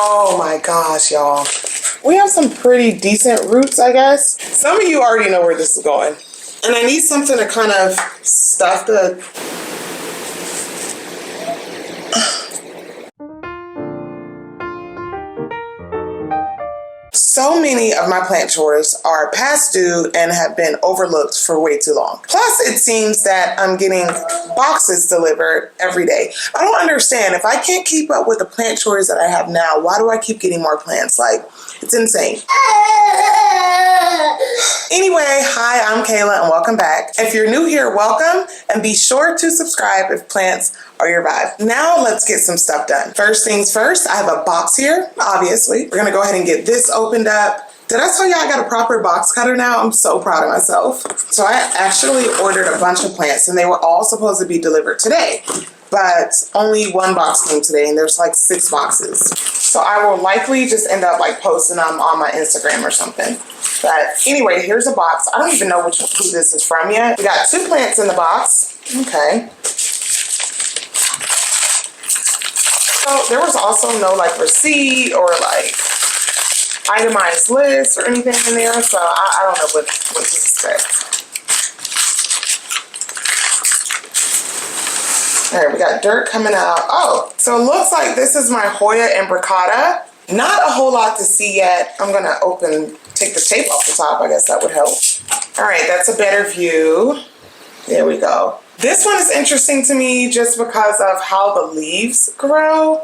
Oh my gosh, y'all. We have some pretty decent roots, I guess. Some of you already know where this is going. And I need something to kind of stuff the... So many of my plant chores are past due and have been overlooked for way too long. Plus, it seems that I'm getting boxes delivered every day. I don't understand. If I can't keep up with the plant chores that I have now, why do I keep getting more plants? Like, it's insane. Anyway, hi, I'm Kayla and welcome back. If you're new here, welcome, and be sure to subscribe if plants are your vibe. Now let's get some stuff done. First things first, I have a box here, obviously. We're gonna go ahead and get this opened up. Did I tell you I got a proper box cutter now? I'm so proud of myself. So I actually ordered a bunch of plants and they were all supposed to be delivered today, but only one box came today and there's like 6 boxes. So I will likely just end up like posting them on my Instagram or something. But anyway, here's a box. I don't even know who this is from yet. We got 2 plants in the box. Okay. So there was also no like receipt or like itemized list or anything in there. So I don't know what to expect. All right, we got dirt coming out. Oh, so it looks like this is my Hoya imbricata. Not a whole lot to see yet. I'm gonna take the tape off the top. I guess that would help. All right, that's a better view. There we go. This one is interesting to me just because of how the leaves grow.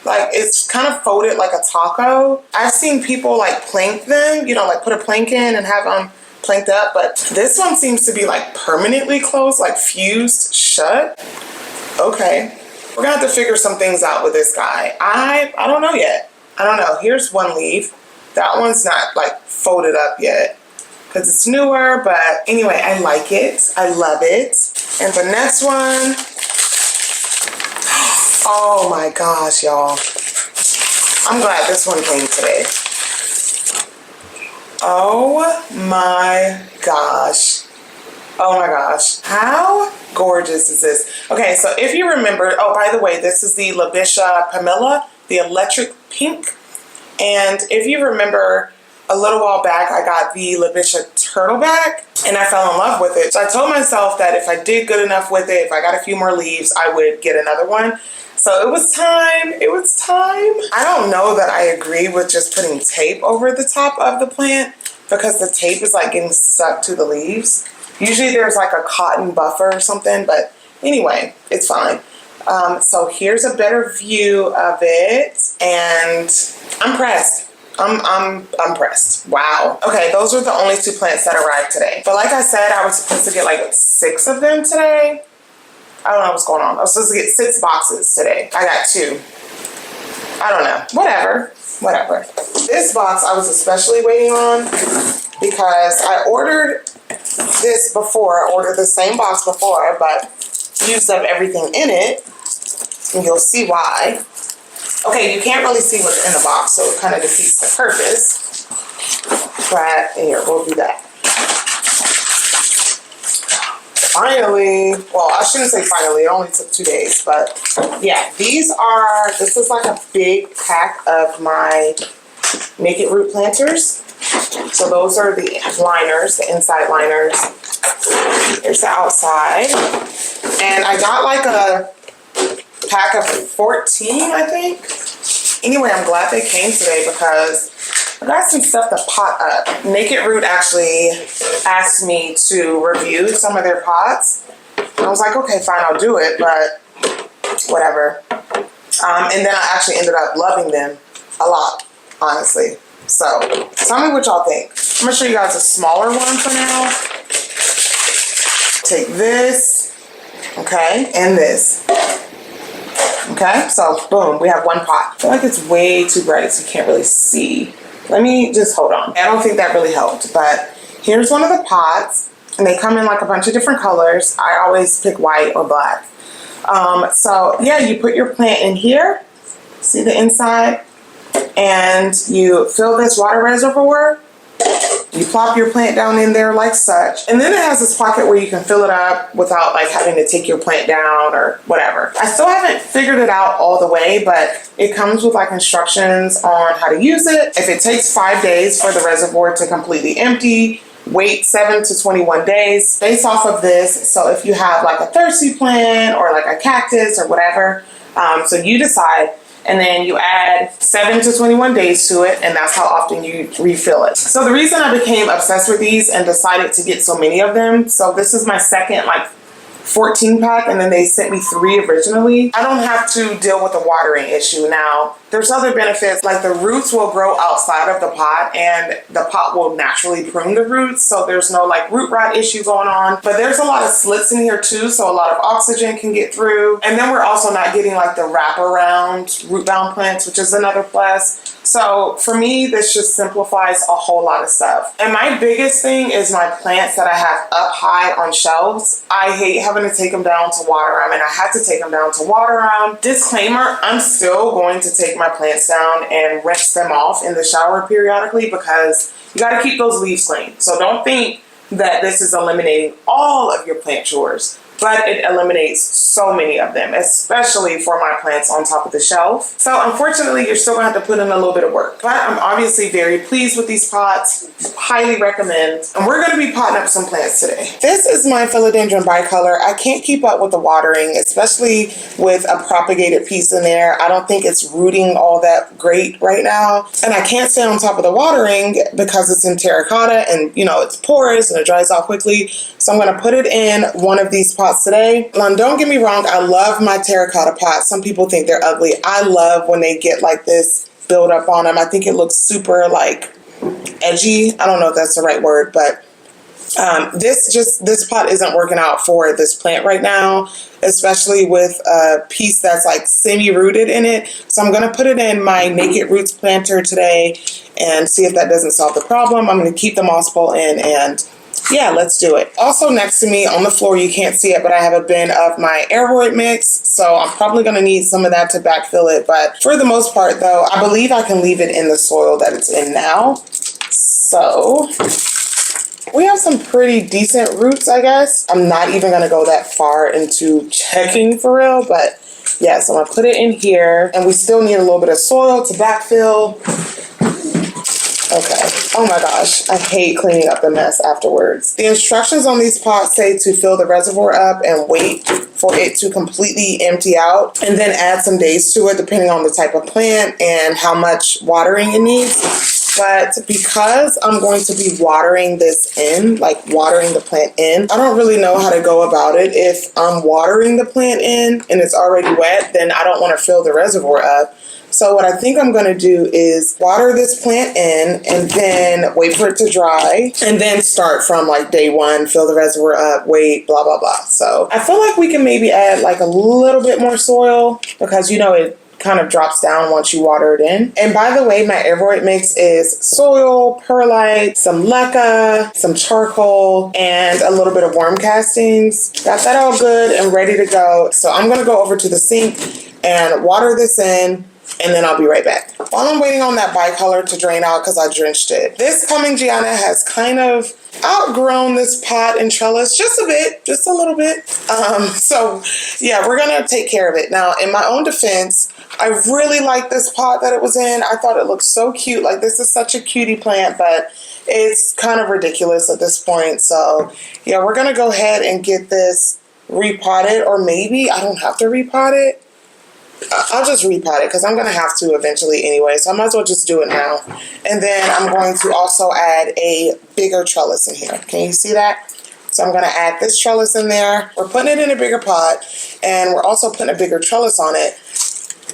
Like it's kind of folded like a taco. I've seen people like plank them, you know, like put a plank in and have them planked up, but this one seems to be like permanently closed, like fused shut. Okay, we're gonna have to figure some things out with this guy. I don't know yet. I don't know. Here's one leaf. That one's not like folded up yet because it's newer, but anyway, I like it. I love it. And the next one, oh my gosh, y'all. I'm glad this one came today. Oh my gosh. Oh my gosh. How gorgeous is this? Okay, so if you remember, oh, by the way, this is the Lobetia Pamela, the electric pink. And if you remember, a little while back, I got the Lobetia turtleback and I fell in love with it. So I told myself that if I did good enough with it, if I got a few more leaves, I would get another one. So it was time. It was time. I don't know that I agree with just putting tape over the top of the plant because the tape is like getting stuck to the leaves. Usually there's like a cotton buffer or something, but anyway, it's fine. So here's a better view of it and I'm pressed. I'm pressed. Wow. Okay, those were the only 2 plants that arrived today. But like I said, I was supposed to get like 6 of them today. I don't know what's going on. I was supposed to get 6 boxes today. I got 2. I don't know. Whatever. This box I was especially waiting on because I ordered this before. I ordered the same box before, but used up everything in it. And you'll see why. Okay, you can't really see what's in the box, so it kind of defeats the purpose. But here, we'll do that. Finally, well, I shouldn't say finally, it only took 2 days, but yeah, this is like a big pack of my Naked Root planters. So those are the liners, the inside liners. Here's the outside. And I got like a pack of 14, I think. Anyway, I'm glad they came today because I got some stuff to pot up. Naked Root actually asked me to review some of their pots. I was like, okay, fine, I'll do it, but whatever. And then I actually ended up loving them a lot, honestly. So tell me what y'all think. I'm gonna show you guys a smaller one for now. Take this, okay, and this. Okay, so boom, we have 1 pot. I feel like it's way too bright so you can't really see. Let me just hold on. I don't think that really helped, but here's one of the pots and they come in like a bunch of different colors. I always pick white or black. So yeah, you put your plant in here, see the inside, and you fill this water reservoir. You plop your plant down in there like such. And then it has this pocket where you can fill it up without like having to take your plant down or whatever. I still haven't figured it out all the way, but it comes with like instructions on how to use it. If it takes 5 days for the reservoir to completely empty, wait 7 to 21 days based off of this. So if you have like a thirsty plant or like a cactus or whatever, so you decide, and then you add 7 to 21 days to it, and that's how often you refill it. So the reason I became obsessed with these and decided to get so many of them, so this is my second like 14 pack, and then they sent me 3 originally. I don't have to deal with the watering issue now. There's other benefits, like the roots will grow outside of the pot and the pot will naturally prune the roots, so there's no like root rot issue going on. But there's a lot of slits in here too, so a lot of oxygen can get through. And then we're also not getting like the wraparound root bound plants, which is another plus. So for me, this just simplifies a whole lot of stuff. And my biggest thing is my plants that I have up high on shelves. I hate having to take them down to water them, and I had to take them down to water them. Disclaimer, I'm still going to take my plants down and rinse them off in the shower periodically because you got to keep those leaves clean. So don't think that this is eliminating all of your plant chores, but it eliminates so many of them, especially for my plants on top of the shelf. So unfortunately, you're still gonna have to put in a little bit of work, but I'm obviously very pleased with these pots, highly recommend. And we're gonna be potting up some plants today. This is my philodendron bicolor. I can't keep up with the watering, especially with a propagated piece in there. I don't think it's rooting all that great right now. And I can't stay on top of the watering because it's in terracotta and you know, it's porous and it dries out quickly. So I'm gonna put it in one of these pots today. Now, don't get me wrong, I love my terracotta pots. Some people think they're ugly. I love when they get like this build up on them. I think it looks super like edgy. I don't know if that's the right word, but this pot isn't working out for this plant right now, especially with a piece that's like semi-rooted in it. So I'm gonna put it in my Naked Roots planter today and see if that doesn't solve the problem. I'm gonna keep the moss pole in and yeah, let's do it. Also next to me on the floor, you can't see it, but I have a bin of my aeroid mix. So I'm probably going to need some of that to backfill it. But for the most part, though, I believe I can leave it in the soil that it's in now. So we have some pretty decent roots, I guess. I'm not even going to go that far into checking for real, but yeah, so I'm going to put it in here. And we still need a little bit of soil to backfill. Okay. Oh my gosh. I hate cleaning up the mess afterwards. The instructions on these pots say to fill the reservoir up and wait for it to completely empty out and then add some days to it depending on the type of plant and how much watering it needs. But because I'm going to be watering this in, like watering the plant in, I don't really know how to go about it. If I'm watering the plant in and it's already wet, then I don't want to fill the reservoir up. So what I think I'm going to do is water this plant in and then wait for it to dry and then start from like day 1, fill the reservoir up, wait, blah, blah, blah. So I feel like we can maybe add like a little bit more soil because, you know, it kind of drops down once you water it in. And by the way, my aeroid mix is soil, perlite, some leca, some charcoal, and a little bit of worm castings. Got that all good and ready to go. So I'm going to go over to the sink and water this in, and then I'll be right back. While I'm waiting on that bicolor to drain out because I drenched it, this coming Gianna has kind of outgrown this pot and trellis just a bit, just a little bit. So yeah, we're gonna take care of it. Now, in my own defense, I really like this pot that it was in. I thought it looked so cute. Like, this is such a cutie plant, but it's kind of ridiculous at this point. So yeah, we're gonna go ahead and get this repotted, or maybe I don't have to repot it. I'll just repot it because I'm going to have to eventually anyway, so I might as well just do it now. And then I'm going to also add a bigger trellis in here. Can you see that? So I'm going to add this trellis in there. We're putting it in a bigger pot, and we're also putting a bigger trellis on it.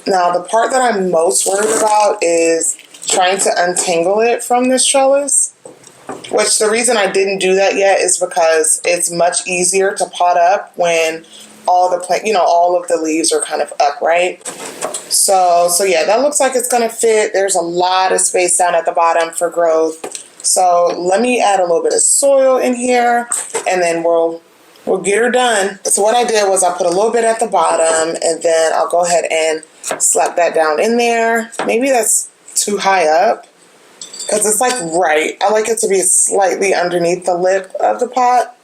Now, the part that I'm most worried about is trying to untangle it from this trellis, which the reason I didn't do that yet is because it's much easier to pot up when all the plant, you know, all of the leaves are kind of upright. So yeah, that looks like it's gonna fit. There's a lot of space down at the bottom for growth. So let me add a little bit of soil in here, and then we'll get her done. So what I did was I put a little bit at the bottom, and then I'll go ahead and slap that down in there. Maybe that's too high up. because it's like right. I like it to be slightly underneath the lip of the pot.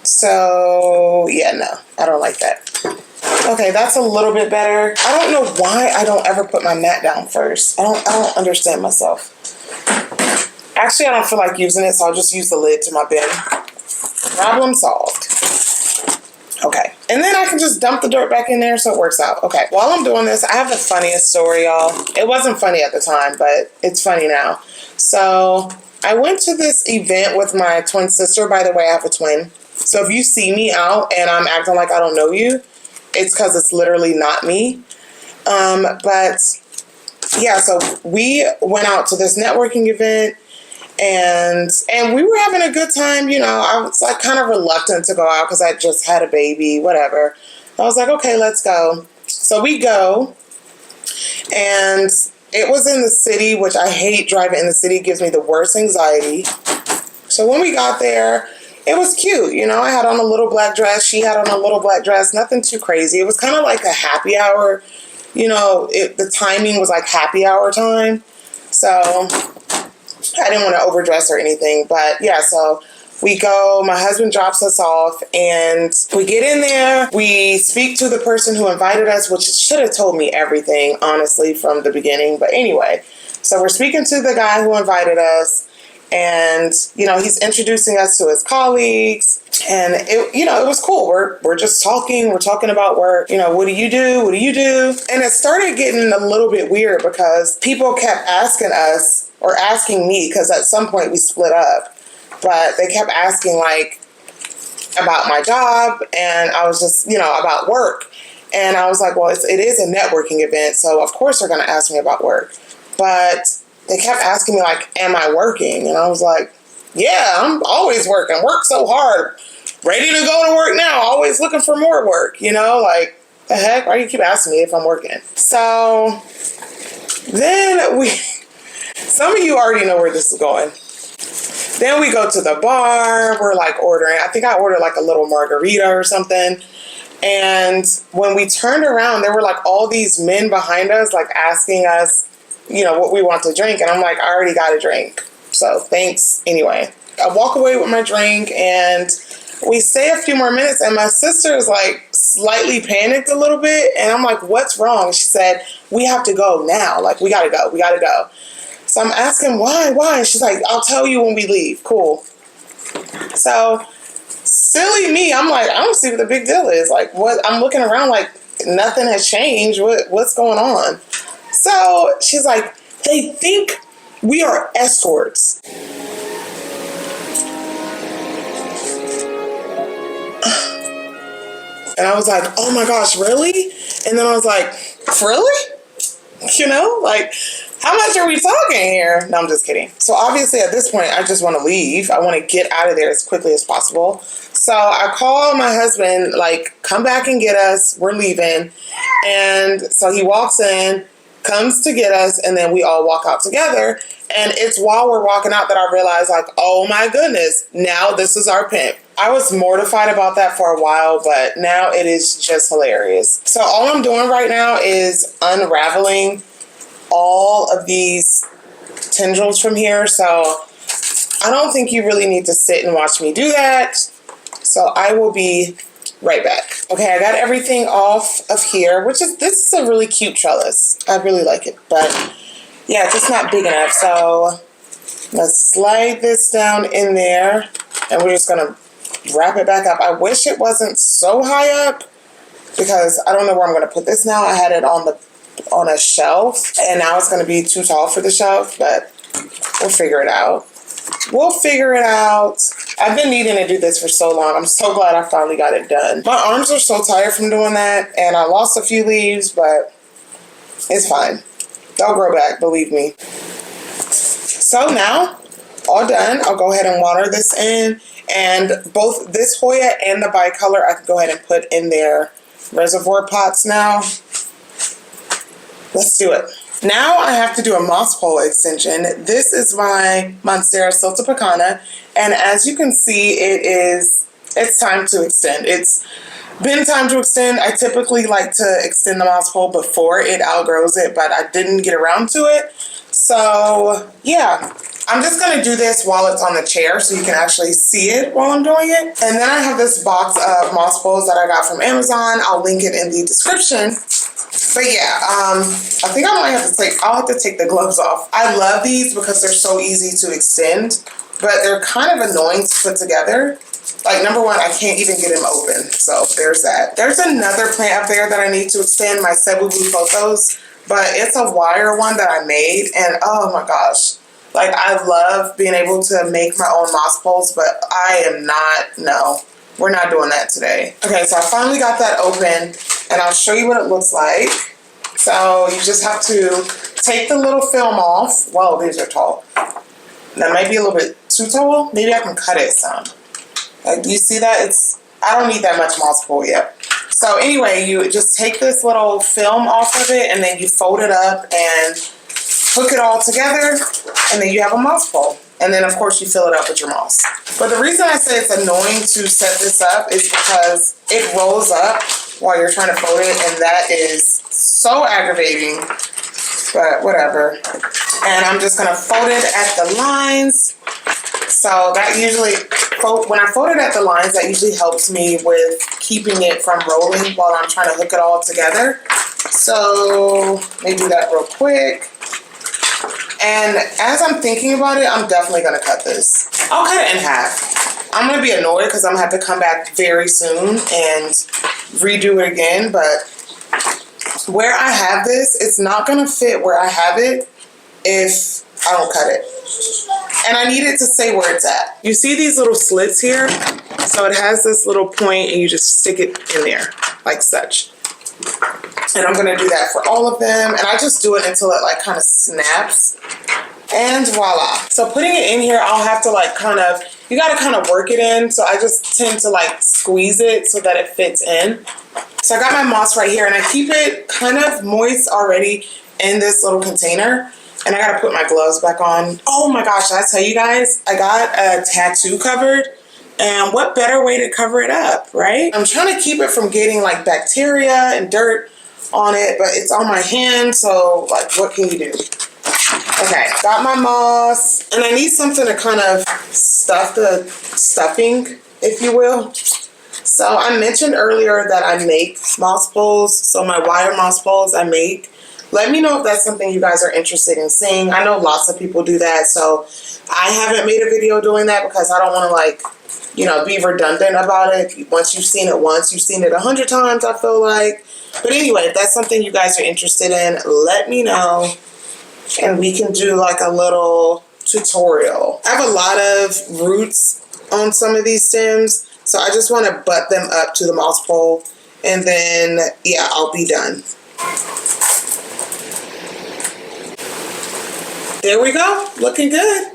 So yeah, no, I don't like that. Okay, that's a little bit better. I don't know why I don't ever put my mat down first. I don't understand myself. Actually, I don't feel like using it, so I'll just use the lid to my bin. Problem solved. Okay, and then I can just dump the dirt back in there so it works out. Okay, while I'm doing this, I have the funniest story, y'all. It wasn't funny at the time, but it's funny now. So I went to this event with my twin sister. By the way, I have a twin. So if you see me out and I'm acting like I don't know you, it's because it's literally not me. But yeah, so we went out to this networking event. And we were having a good time, you know. I was like kind of reluctant to go out because I just had a baby, whatever. I was like, okay, let's go. So we go, and it was in the city, which I hate driving in the city. It gives me the worst anxiety. So when we got there, it was cute, you know. I had on a little black dress. She had on a little black dress. Nothing too crazy. It was kind of like a happy hour, you know. The timing was like happy hour time. So I didn't want to overdress or anything, but yeah, so we go, my husband drops us off, and we get in there, we speak to the person who invited us, which should have told me everything, honestly, from the beginning, but anyway, so we're speaking to the guy who invited us, and, you know, he's introducing us to his colleagues, and it, you know, it was cool. We're just talking. We're talking about work. You know, what do you do? What do you do? And it started getting a little bit weird because people kept asking us, or asking me, because at some point we split up, but they kept asking like about my job, and I was just, you know, about work. And I was like, well, it is a networking event, so of course they're going to ask me about work. But they kept asking me like, am I working? And I was like, yeah, I'm always working. Work so hard. Ready to go to work now. Always looking for more work, you know? Like, the heck? Why do you keep asking me if I'm working? So then some of you already know where this is going. Then we go to the bar. We're like ordering. I think I ordered like a little margarita or something. And when we turned around, there were like all these men behind us, like asking us, you know, what we want to drink. And I'm like, I already got a drink. So thanks. Anyway, I walk away with my drink, and we stay a few more minutes, and my sister is like slightly panicked a little bit. And I'm like, what's wrong? She said, we have to go now. Like, we got to go. We got to go. So I'm asking why? And she's like, I'll tell you when we leave. Cool. So silly me, I'm like, I don't see what the big deal is. Like, what? I'm looking around like nothing has changed. What's going on? So she's like, they think we are escorts. And I was like, oh my gosh, really? And then I was like, really? You know, like, how much are we talking here? No, I'm just kidding. So obviously at this point, I just want to leave. I want to get out of there as quickly as possible. So I call my husband, like, come back and get us. We're leaving. And so he walks in, comes to get us, and then we all walk out together. And it's while we're walking out that I realized, like, oh my goodness, now this is our pimp. I was mortified about that for a while, but now it is just hilarious. So all I'm doing right now is unraveling all of these tendrils from here. So I don't think you really need to sit and watch me do that. So I will be right back. Okay, I got everything off of here, this is a really cute trellis. I really like it, but yeah, it's just not big enough. So let's slide this down in there, and we're just gonna wrap it back up. I wish it wasn't so high up because I don't know where I'm gonna put this now. I had it on a shelf, and now it's gonna be too tall for the shelf, but we'll figure it out. I've been needing to do this for so long. I'm so glad I finally got it done. My arms are so tired from doing that, and I lost a few leaves, but it's fine. They'll grow back, believe me. So now, all done. I'll go ahead and water this in, and both this Hoya and the bicolor I can go ahead and put in their reservoir pots now. Let's do it. Now I have to do a moss pole extension. This is my Monstera siltepecana, and as you can see, it's time to extend. It's been time to extend. I typically like to extend the moss pole before it outgrows it, but I didn't get around to it. So yeah, I'm just gonna do this while it's on the chair so you can actually see it while I'm doing it. And then I have this box of moss pulls that I got from Amazon. I'll link it in the description. But yeah, I think I'll have to take the gloves off. I love these because they're so easy to extend, but they're kind of annoying to put together. Like, number one, I can't even get them open. So there's that. There's another plant up there that I need to extend, my Cebu Blue Photos, but it's a wire one that I made, and oh my gosh. Like, I love being able to make my own moss poles, but no, we're not doing that today. Okay, so I finally got that open, and I'll show you what it looks like. So you just have to take the little film off. Whoa, these are tall. That might be a little bit too tall. Maybe I can cut it some. Like, do you see that? I don't need that much moss pole yet. So anyway, you just take this little film off of it, and then you fold it up and hook it all together, and then you have a moss pole. And then, of course, you fill it up with your moss. But the reason I say it's annoying to set this up is because it rolls up while you're trying to fold it, and that is so aggravating, but whatever. And I'm just going to fold it at the lines. So that usually, when I fold it at the lines, that usually helps me with keeping it from rolling while I'm trying to hook it all together. So let me do that real quick. And as I'm thinking about it, I'm definitely going to cut this. I'll cut it in half. I'm going to be annoyed because I'm going to have to come back very soon and redo it again. But where I have this, it's not going to fit where I have it if I don't cut it. And I need it to stay where it's at. You see these little slits here? So it has this little point, and you just stick it in there like such. And I'm going to do that for all of them. And I just do it until it like kind of snaps. And voila. So putting it in here, I'll have to like you got to kind of work it in. So I just tend to like squeeze it so that it fits in. So I got my moss right here, and I keep it kind of moist already in this little container. And I got to put my gloves back on. Oh my gosh, did I tell you guys? I got a tattoo covered. And what better way to cover it up, right? I'm trying to keep it from getting like bacteria and dirt on it, but it's on my hand, so like, what can you do? Okay, got my moss, and I need something to kind of stuff the stuffing, if you will. So I mentioned earlier that I make moss poles, so my wire moss poles I make. Let me know if that's something you guys are interested in seeing. I know lots of people do that, so I haven't made a video doing that because I don't want to like, be redundant about it. Once you've seen it once, you've seen it 100 times, I feel like. But anyway, if that's something you guys are interested in, let me know. And we can do like a little tutorial. I have a lot of roots on some of these stems, so I just want to butt them up to the moss pole. And then, yeah, I'll be done. There we go. Looking good.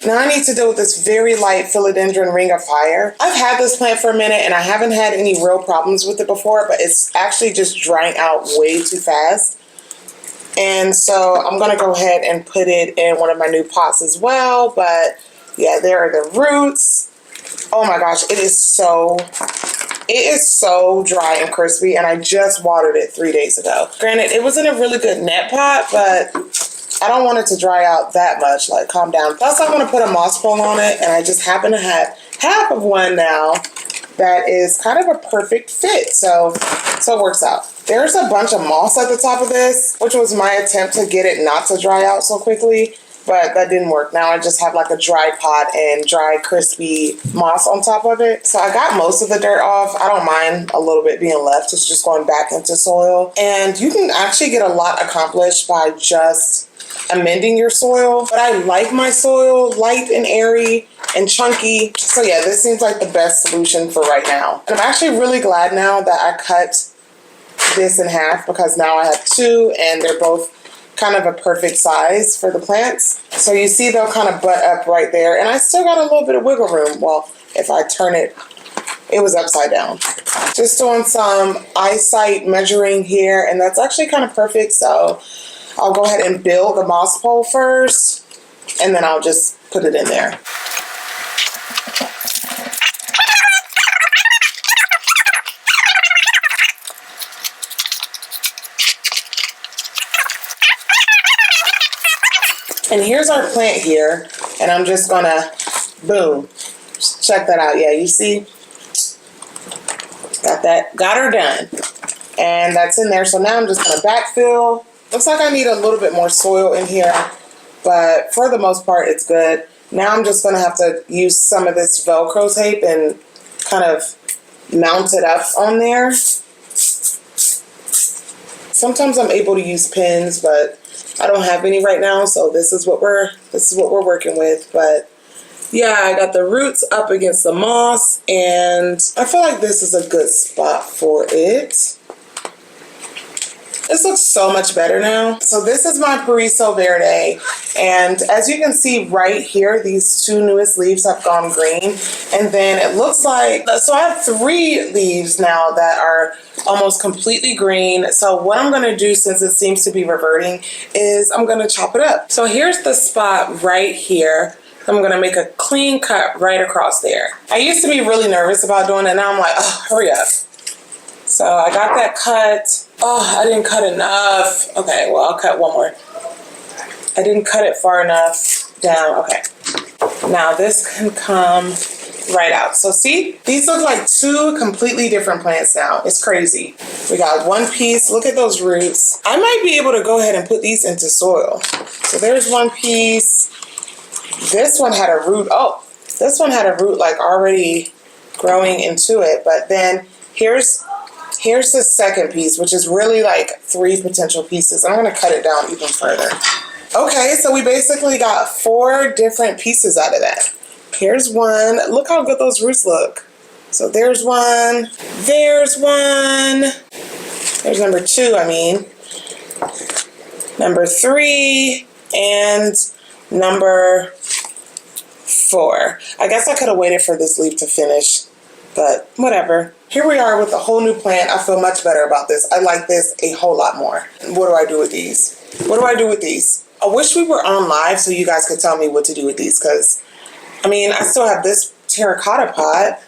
Now I need to deal with this very light philodendron ring of fire. I've had this plant for a minute and I haven't had any real problems with it before, but it's actually just drying out way too fast. And so I'm going to go ahead and put it in one of my new pots as well. But yeah, there are the roots. Oh my gosh, it is so dry and crispy, and I just watered it 3 days ago. Granted, it was in a really good net pot, but I don't want it to dry out that much. Like, calm down. Plus, I want to put a moss pole on it, and I just happen to have half of one now that is kind of a perfect fit. So it works out. There's a bunch of moss at the top of this, which was my attempt to get it not to dry out so quickly, but that didn't work. Now I just have like a dry pot and dry, crispy moss on top of it. So I got most of the dirt off. I don't mind a little bit being left. It's just going back into soil. And you can actually get a lot accomplished by just amending your soil. But I like my soil light and airy and chunky. So yeah, this seems like the best solution for right now. And I'm actually really glad now that I cut this in half, because now I have two and they're both kind of a perfect size for the plants. So you see they'll kind of butt up right there, and I still got a little bit of wiggle room. Well, if I turn it, it was upside down. Just doing some eyesight measuring here, and that's actually kind of perfect. So I'll go ahead and build the moss pole first, and then I'll just put it in there. And here's our plant here. And I'm just gonna, boom, check that out. Yeah, you see? Got her done. And that's in there. So now I'm just gonna backfill. Looks like I need a little bit more soil in here, but for the most part, it's good. Now I'm just gonna have to use some of this Velcro tape and kind of mount it up on there. Sometimes I'm able to use pins, but I don't have any right now, so this is what we're working with. But yeah, I got the roots up against the moss, and I feel like this is a good spot for it. This looks so much better now. So this is my Pariso Verde, and as you can see right here, these two newest leaves have gone green, and then it looks like, so I have 3 leaves now that are almost completely green. So what I'm gonna do, since it seems to be reverting, is I'm gonna chop it up. So here's the spot right here. I'm gonna make a clean cut right across there. I used to be really nervous about doing it, now I'm like, oh, hurry up. So I got that cut. Oh, I didn't cut enough. Okay, well, I'll cut one more. I didn't cut it far enough down. Okay. Now this can come right out. So see, these look like 2 completely different plants now. It's crazy. We got one piece. Look at those roots. I might be able to go ahead and put these into soil. So there's one piece. This one had a root. Oh, this one had a root like already growing into it. But then here's the second piece, which is really like 3 potential pieces. I'm going to cut it down even further. Okay, so we basically got 4 different pieces out of that. Here's one. Look how good those roots look. So there's one. There's one. There's number 2, I mean. Number 3. And number 4. I guess I could have waited for this leaf to finish, but whatever. Here we are with a whole new plant. I feel much better about this. I like this a whole lot more. What do I do with these? What do I do with these? I wish we were on live so you guys could tell me what to do with these, because, I mean, I still have this terracotta pot.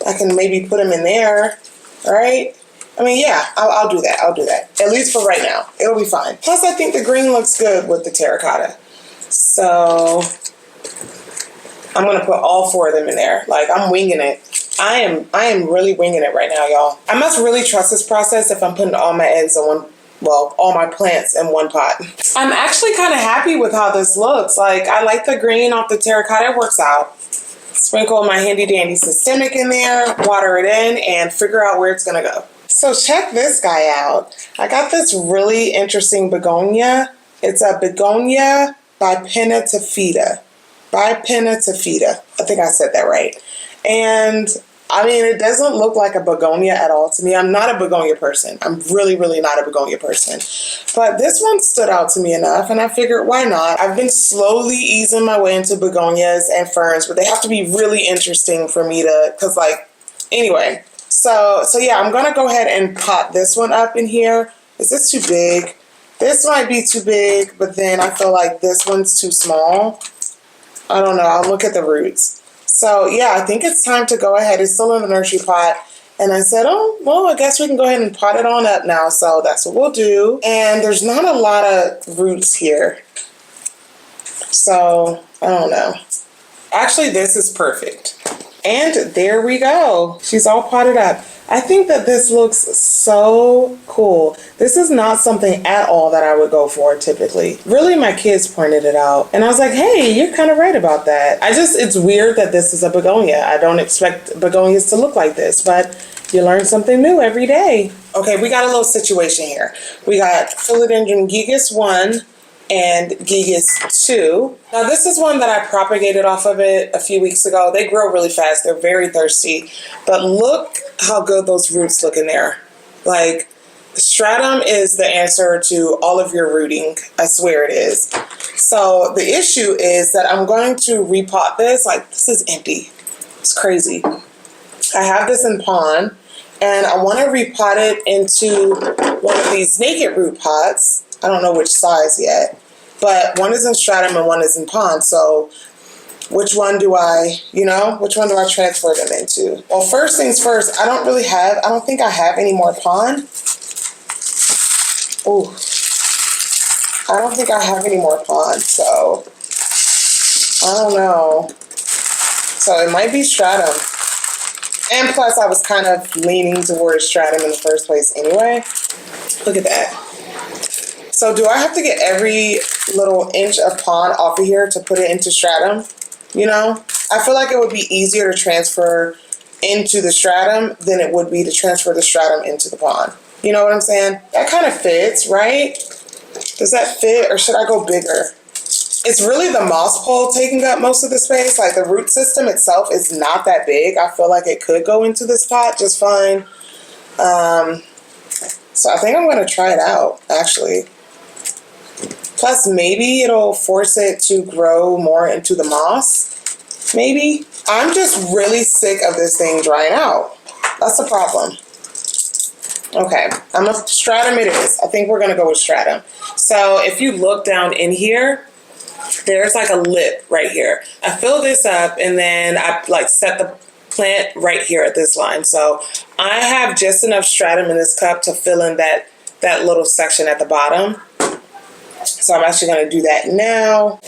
I can maybe put them in there, all right? I mean, yeah, I'll do that. I'll do that. At least for right now. It'll be fine. Plus, I think the green looks good with the terracotta. So I'm going to put all 4 of them in there. Like, I'm winging it. I am really winging it right now, y'all. I must really trust this process if I'm putting all my eggs in one, well, all my plants in one pot. I'm actually kind of happy with how this looks. Like, I like the green off the terracotta. It works out. Sprinkle my handy dandy systemic in there, water it in, and figure out where it's going to go. So check this guy out. I got this really interesting begonia. It's a begonia bipinna tafida. Bipinna tafida. I think I said that right. And I mean, it doesn't look like a begonia at all to me. I'm not a begonia person. I'm really, really not a begonia person. But this one stood out to me enough, and I figured, why not? I've been slowly easing my way into begonias and ferns, but they have to be really interesting for me to, because like, anyway. So yeah, I'm going to go ahead and pot this one up in here. Is this too big? This might be too big, but then I feel like this one's too small. I don't know. I'll look at the roots. So yeah, I think it's time to go ahead. It's still in the nursery pot. And I said, oh, well, I guess we can go ahead and pot it on up now. So that's what we'll do. And there's not a lot of roots here. So I don't know. Actually, this is perfect. And there we go. She's all potted up. I think that this looks so cool. This is not something at all that I would go for typically. Really, my kids pointed it out. And I was like, hey, you're kind of right about that. It's weird that this is a begonia. I don't expect begonias to look like this, but you learn something new every day. Okay, we got a little situation here. We got Philodendron gigas 1 and gigas 2. Now this is one that I propagated off of it a few weeks ago. They grow really fast. They're very thirsty. But look how good those roots look in there. Like, stratum is the answer to all of your rooting. I swear it is. So the issue is that I'm going to repot this. Like, this is empty. It's crazy. I have this in pond, and I want to repot it into one of these naked root pots. I don't know which size yet, but one is in stratum and one is in pond. So which one do I transfer them into? Well, first things first, I don't think I have any more pond. Oh, I don't think I have any more pawns, so I don't know. So it might be stratum. And plus, I was kind of leaning towards stratum in the first place anyway. Look at that. So do I have to get every little inch of pond off of here to put it into stratum? You know? I feel like it would be easier to transfer into the stratum than it would be to transfer the stratum into the pond. You know what I'm saying? That kind of fits, right? Does that fit, or should I go bigger? It's really the moss pole taking up most of the space. Like the root system itself is not that big. I feel like it could go into this pot just fine. So I think I'm going to try it out, actually. Plus, maybe it'll force it to grow more into the moss. Maybe. I'm just really sick of this thing drying out. That's the problem. Okay, stratum it is. I think we're going to go with stratum. So if you look down in here, there's like a lip right here. I fill this up and then I like set the plant right here at this line. So I have just enough stratum in this cup to fill in that little section at the bottom. So I'm actually going to do that now.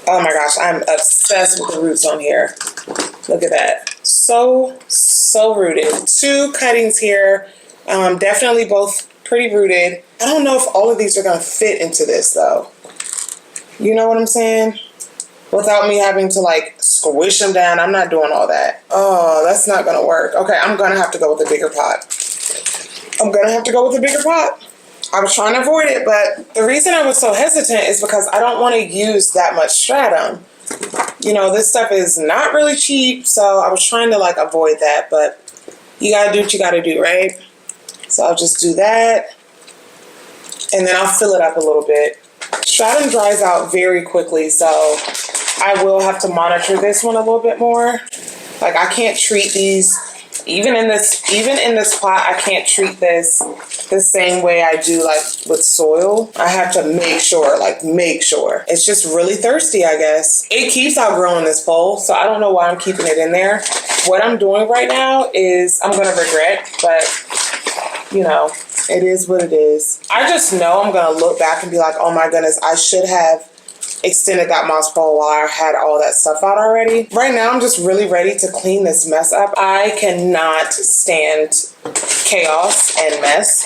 Oh my gosh, I'm obsessed with the roots on here. Look at that. So rooted. 2 cuttings here. Definitely both pretty rooted. I don't know if all of these are going to fit into this though. You know what I'm saying? Without me having to like squish them down. I'm not doing all that. Oh, that's not going to work. Okay, I'm going to have to go with a bigger pot. I was trying to avoid it, but the reason I was so hesitant is because I don't want to use that much stratum. You know, this stuff is not really cheap, so I was trying to like avoid that, but you gotta do what you gotta do, right? So I'll just do that, and then I'll fill it up a little bit. Stratum dries out very quickly, so I will have to monitor this one a little bit more. Like I can't treat these, even in this pot, I can't treat this the same way I do like with soil. I have to make sure. It's just really thirsty, I guess. It keeps outgrowing this pole, so I don't know why I'm keeping it in there. What I'm doing right now is I'm gonna regret, but you know, it is what it is. I just know I'm gonna look back and be like, oh my goodness, I should have extended that moss pole while I had all that stuff out already. Right now, I'm just really ready to clean this mess up. I cannot stand chaos and mess,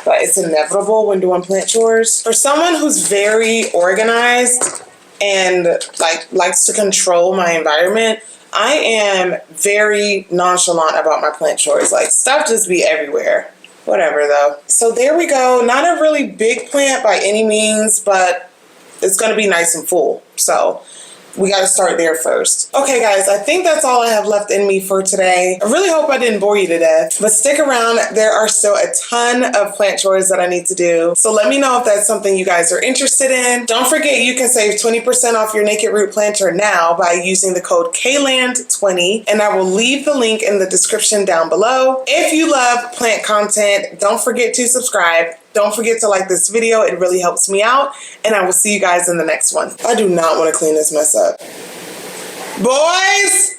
but it's inevitable when doing plant chores. For someone who's very organized and likes to control my environment, I am very nonchalant about my plant chores. Like stuff just be everywhere. Whatever though. So there we go. Not a really big plant by any means, but it's going to be nice and full. So we got to start there first. Okay, guys, I think that's all I have left in me for today. I really hope I didn't bore you to death, but stick around. There are still a ton of plant chores that I need to do. So let me know if that's something you guys are interested in. Don't forget you can save 20% off your Naked Root planter now by using the code Kayland20, and I will leave the link in the description down below. If you love plant content, don't forget to subscribe. Don't forget to like this video. It really helps me out. And I will see you guys in the next one. I do not want to clean this mess up. Boys!